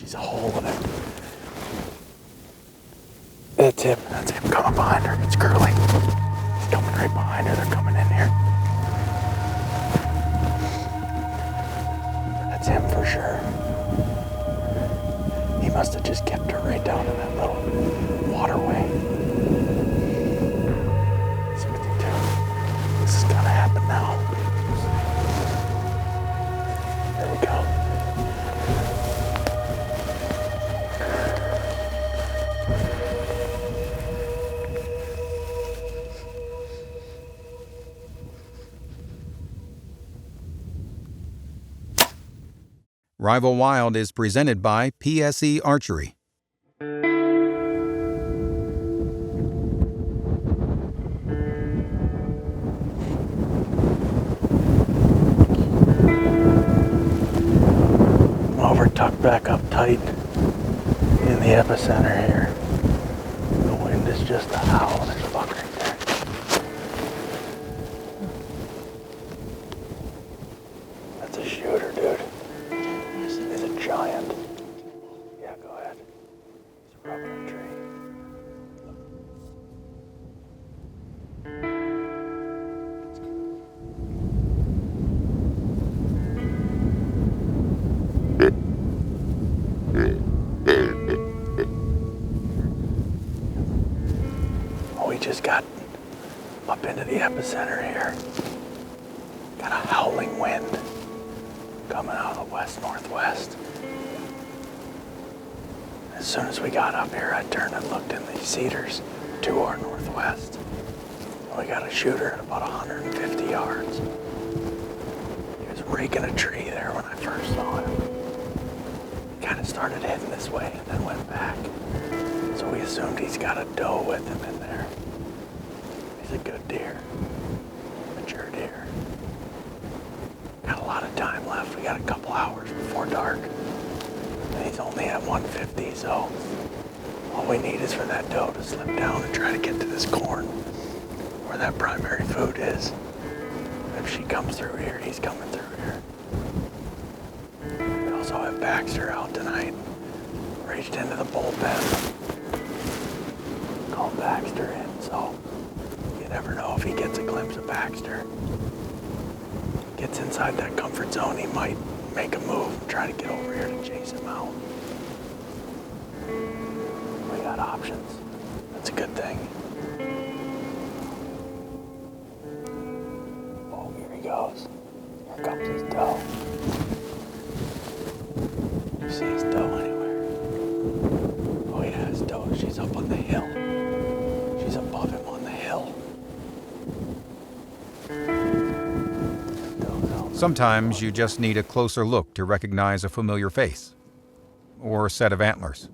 She's holding it. That's him. That's him coming behind her. It's Curly. He's coming right behind her. They're coming in here. That's him for sure. He must have just kept her right down in that little waterway. 62. This is gonna happen now. There we go. Rival Wild is presented by PSE Archery. Well, we're tucked back up tight in the epicenter here. The wind is just a howl. There's a buck right there. That's a shooter, dude. He's a giant. Yeah, go ahead. He's rubbing a tree. We just got up into the epicenter here. Got a howling wind coming out of the west-northwest. As soon as we got up here, I turned and looked in these cedars to our northwest. We got a shooter at about 150 yards. He was raking a tree there when I first saw him. He kind of started heading this way and then went back. So we assumed he's got a doe with him in there. He's a good deer, mature deer. Got a lot of time left. We got a couple hours before dark. And he's only at 150, so all we need is for that doe to slip down and try to get to this corn where that primary food is. If she comes through here, he's coming through here. We also have Baxter out tonight. Reached into the bullpen. Called Baxter in, so you never know if he gets a glimpse of Baxter. Gets inside that comfort zone, he might make a move and try to get over here to chase him out. We got options. That's a good thing. Oh, here he goes. Here comes his doe. Do you see his doe anywhere? Oh yeah, his doe. She's up on the hill. She's above him on the hill. Sometimes you just need a closer look to recognize a familiar face or a set of antlers.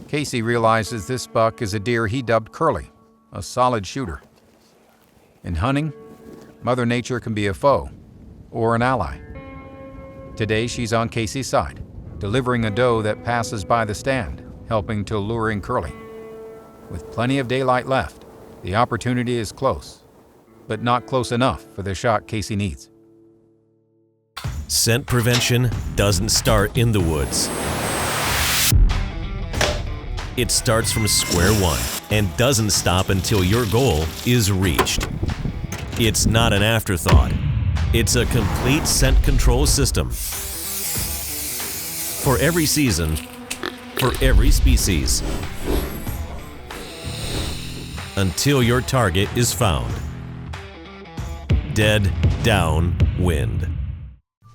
Casey realizes this buck is a deer he dubbed Curly, a solid shooter. In hunting, Mother Nature can be a foe or an ally. Today she's on Casey's side, delivering a doe that passes by the stand, helping to lure in Curly. With plenty of daylight left, the opportunity is close, but not close enough for the shot Casey needs. Scent prevention doesn't start in the woods. It starts from square one and doesn't stop until your goal is reached. It's not an afterthought. It's a complete scent control system. For every season, for every species. Until your target is found. Dead down wind.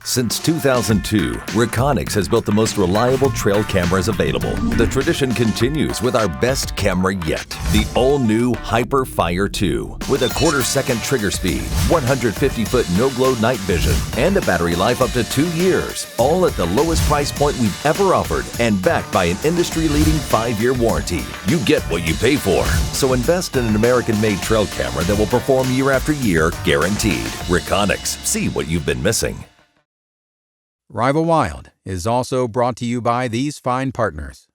Since 2002, Reigniting has built the most reliable trail cameras available. The tradition continues with our best camera yet, the all-new HyperFire 2. With a quarter-second trigger speed, 150-foot no-glow night vision, and a battery life up to 2 years, all at the lowest price point we've ever offered and backed by an industry-leading 5-year warranty. You get what you pay for. So invest in an American-made trail camera that will perform year after year, guaranteed. Reigniting. See what you've been missing. Rival Wild is also brought to you by these fine partners.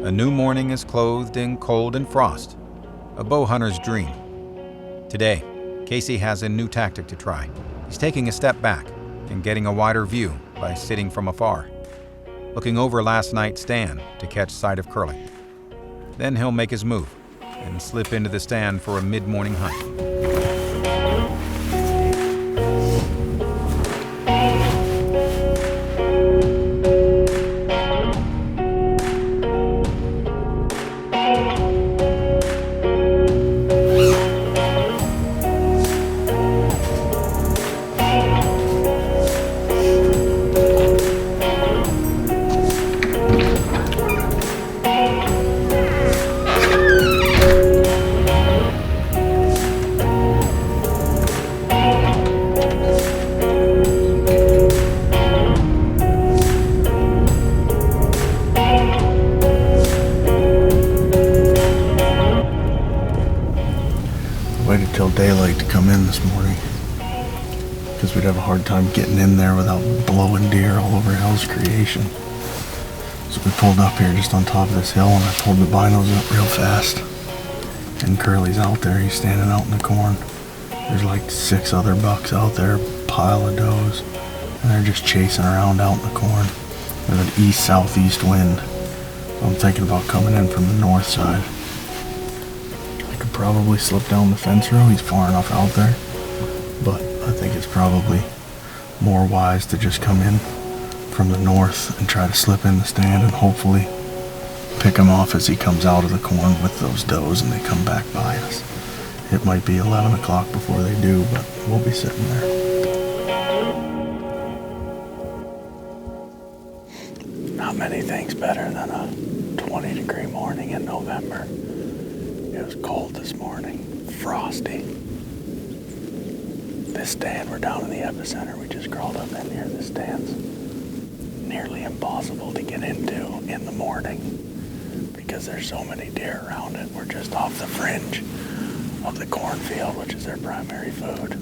A new morning is clothed in cold and frost, a bow hunter's dream. Today, Casey has a new tactic to try. He's taking a step back and getting a wider view by sitting from afar, looking over last night's stand to catch sight of Curly. Then he'll make his move and slip into the stand for a mid-morning hunt. Waited till daylight to come in this morning because we'd have a hard time getting in there without blowing deer all over hell's creation. So we pulled up here just on top of this hill and I pulled the binos up real fast. And Curly's out there, he's standing out in the corn. There's like 6 other bucks out there, pile of does, and they're just chasing around out in the corn with an east-southeast wind. So I'm thinking about coming in from the north side. Probably slip down the fence row. He's far enough out there, but I think it's probably more wise to just come in from the north and try to slip in the stand and hopefully pick him off as he comes out of the corn with those does and they come back by us. It might be 11 o'clock before they do, but we'll be sitting there. Not many things better than a 20-degree morning in November. It was cold this morning, frosty. This stand, we're down in the Epicenter. We just crawled up in here. This stand's nearly impossible to get into in the morning because there's so many deer around it. We're just off the fringe of the cornfield, which is their primary food.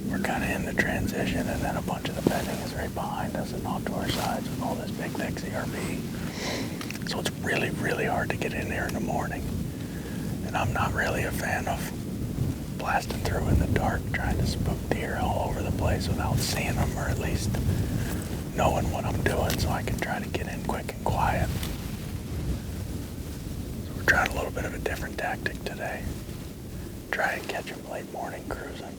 We're kind of in the transition, and then a bunch of the bedding is right behind us and off to our sides with all this big, thick CRP. So it's really, really hard to get in here in the morning. And I'm not really a fan of blasting through in the dark, trying to spook deer all over the place without seeing them, or at least knowing what I'm doing so I can try to get in quick and quiet. So we're trying a little bit of a different tactic today. Try and catch them late morning cruising.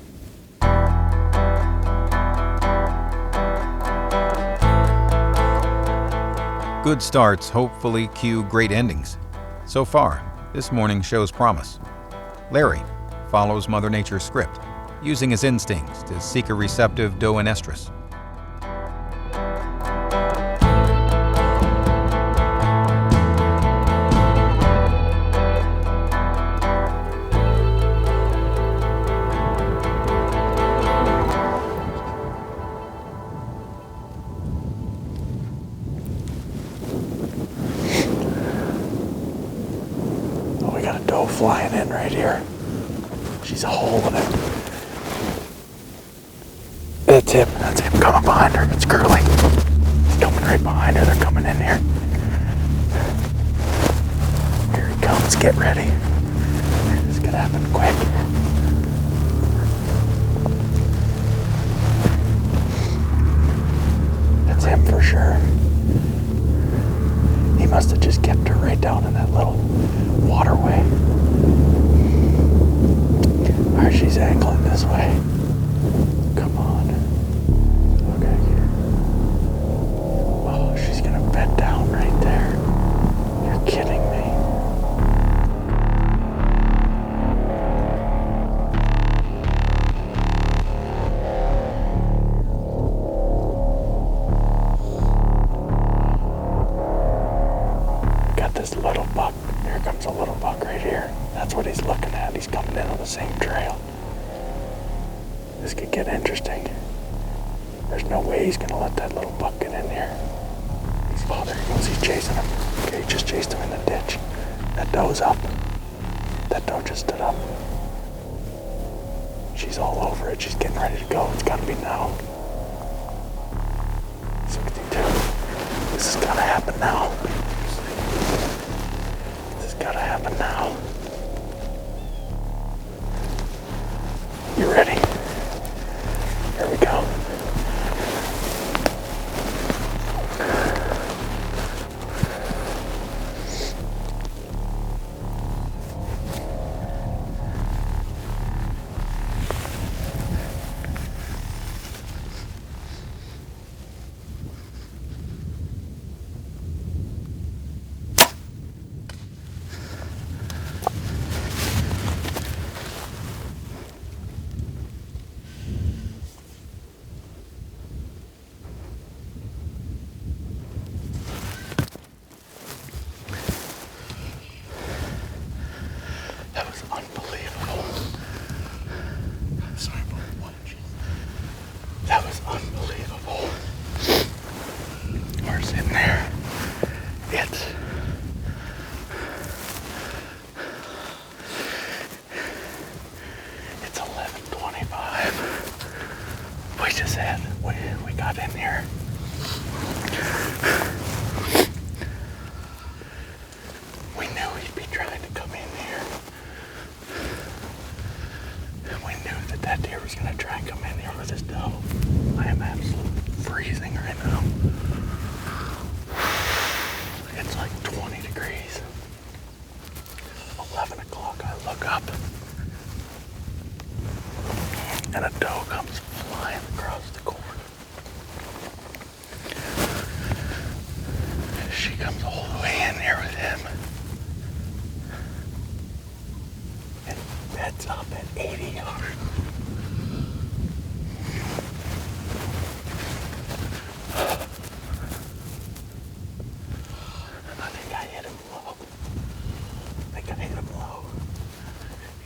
Good starts hopefully cue great endings. So far, this morning shows promise. Larry follows Mother Nature's script, using his instincts to seek a receptive doe and estrus. Flying in right here. She's a hole in it. That's him. That's him coming behind her. It's Curly. He's coming right behind her. They're coming in here. Here he comes. Get ready. This is gonna happen quick. That's him for sure. He must have just kept her right down in that little waterway. Alright, she's angling this way. Come on. Okay. Oh, she's gonna bed down right there. You're kidding me. Got this little buck. Here comes a little buck right here. That's what he's looking at. He's coming in on the same trail. This could get interesting. There's no way he's gonna let that little buck get in here. Oh, there he goes. He's chasing him. Okay, he just chased him in the ditch. That doe's up. That doe just stood up. She's all over it. She's getting ready to go. It's gotta be now. 62. This has gotta happen now. This has gotta happen now. we got in here. We knew he'd be trying to come in here. We knew that deer was gonna try and come in here with his doe. I am absolutely freezing right now. It's like 20 degrees. 11 o'clock, I look up, and a doe comes flying across the corner. She comes all the way in here with him. And beds up at 80 yards. I think I hit him low.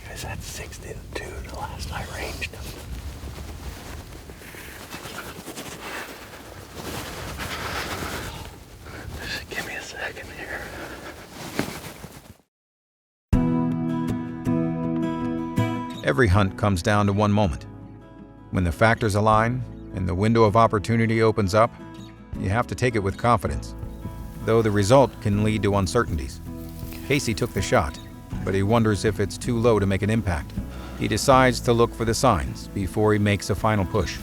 He was at 62 the last I ranged him. Just give me a second here. Every hunt comes down to one moment. When the factors align and the window of opportunity opens up, you have to take it with confidence, though the result can lead to uncertainties. Casey took the shot, but he wonders if it's too low to make an impact. He decides to look for the signs before he makes a final push.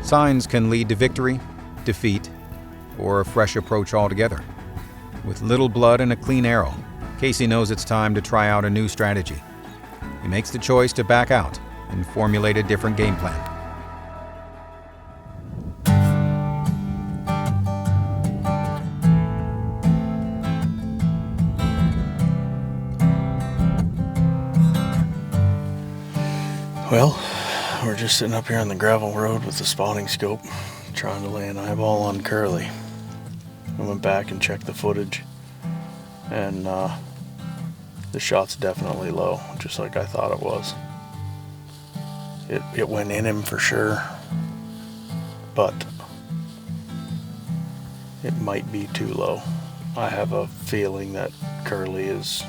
Signs can lead to victory, defeat, or a fresh approach altogether. With little blood and a clean arrow, Casey knows it's time to try out a new strategy. He makes the choice to back out and formulate a different game plan. Well, we're just sitting up here on the gravel road with the spotting scope, trying to lay an eyeball on Curly. I went back and checked the footage, and the shot's definitely low, just like I thought it was. It went in him for sure, but it might be too low. I have a feeling that Curly is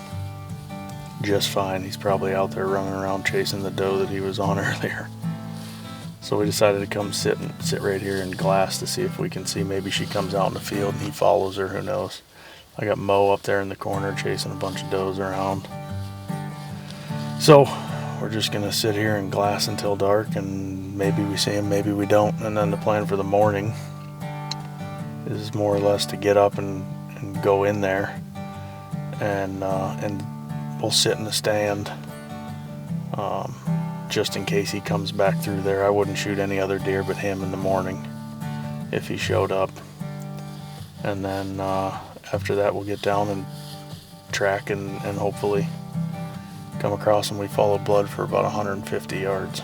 just fine. He's probably out there running around chasing the doe that he was on earlier. So we decided to come sit right here in glass to see if we can see maybe she comes out in the field and he follows her, who knows. I got Mo up there in the corner chasing a bunch of does around. So we're just gonna sit here in glass until dark, and maybe we see him, maybe we don't. And then the plan for the morning is more or less to get up and go in there, and we'll sit in the stand just in case he comes back through there. I wouldn't shoot any other deer but him in the morning if he showed up. And then after that we'll get down and track and hopefully come across him. We followed blood for about 150 yards.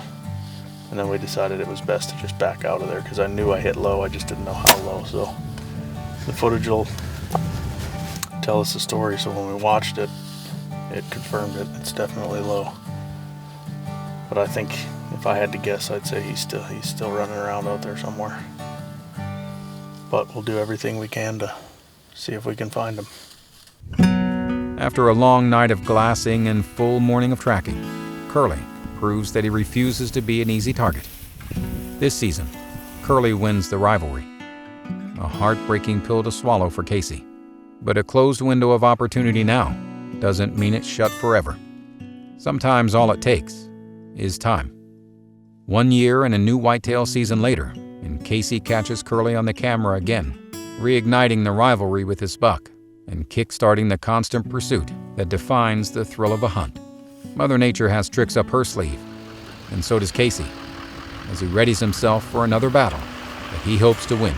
And then we decided it was best to just back out of there because I knew I hit low, I just didn't know how low. So the footage will tell us the story. So when we watched it, it confirmed it. It's definitely low. But I think if I had to guess, I'd say he's still running around out there somewhere. But we'll do everything we can to see if we can find him. After a long night of glassing and full morning of tracking, Curly proves that he refuses to be an easy target. This season, Curly wins the rivalry. A heartbreaking pill to swallow for Casey. But a closed window of opportunity now doesn't mean it's shut forever. Sometimes all it takes is time. 1 year and a new whitetail season later, and Casey catches Curly on the camera again, reigniting the rivalry with his buck and kick-starting the constant pursuit that defines the thrill of a hunt. Mother Nature has tricks up her sleeve, and so does Casey, as he readies himself for another battle that he hopes to win.